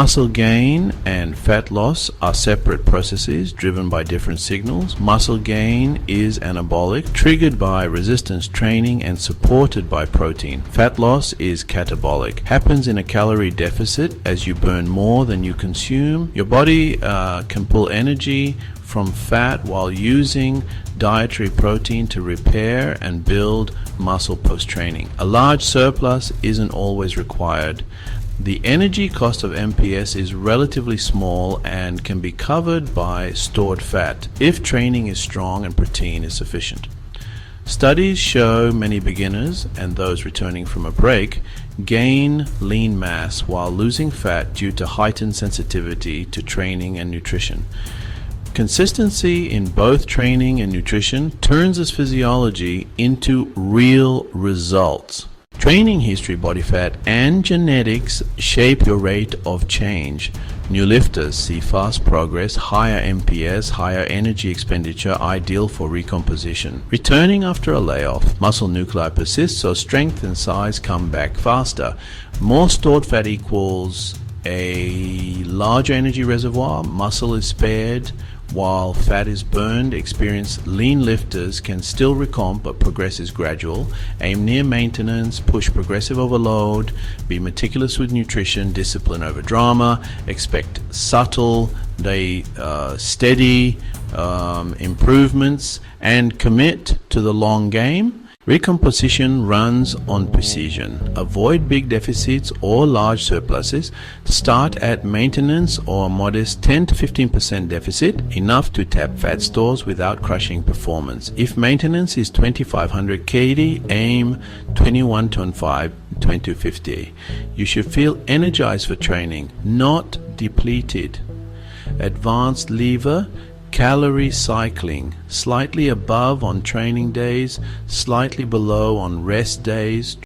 Muscle gain and fat loss are separate processes driven by different signals. Muscle gain is anabolic, triggered by resistance training and supported by protein. Fat loss is catabolic, happens in a calorie deficit as you burn more than you consume. Your body can pull energy from fat while using dietary protein to repair and build muscle post-training. A large surplus isn't always required. The energy cost of MPS is relatively small and can be covered by stored fat if training is strong and protein is sufficient. Studies show many beginners and those returning from a break gain lean mass while losing fat due to heightened sensitivity to training and nutrition. Consistency in both training and nutrition turns this physiology into real results. Training history, body fat, and genetics shape your rate of change. New lifters see fast progress, higher MPS, higher energy expenditure, ideal for recomposition. Returning after a layoff, muscle nuclei persist, so strength and size come back faster. More stored fat equals a larger energy reservoir, muscle is spared while fat is burned. Experienced lean lifters can still recomp, but progress is gradual. Aim near maintenance, push progressive overload, be meticulous with nutrition, discipline over drama, expect subtle, steady improvements, and commit to the long game. Recomposition runs on precision. Avoid big deficits or large surpluses. Start at maintenance or a modest 10 to 15% deficit, enough to tap fat stores without crushing performance. If maintenance is 2500 kd, aim 2125, 2250. You should feel energized for training, not depleted. Advanced lever calorie cycling, slightly above on training days, slightly below on rest days.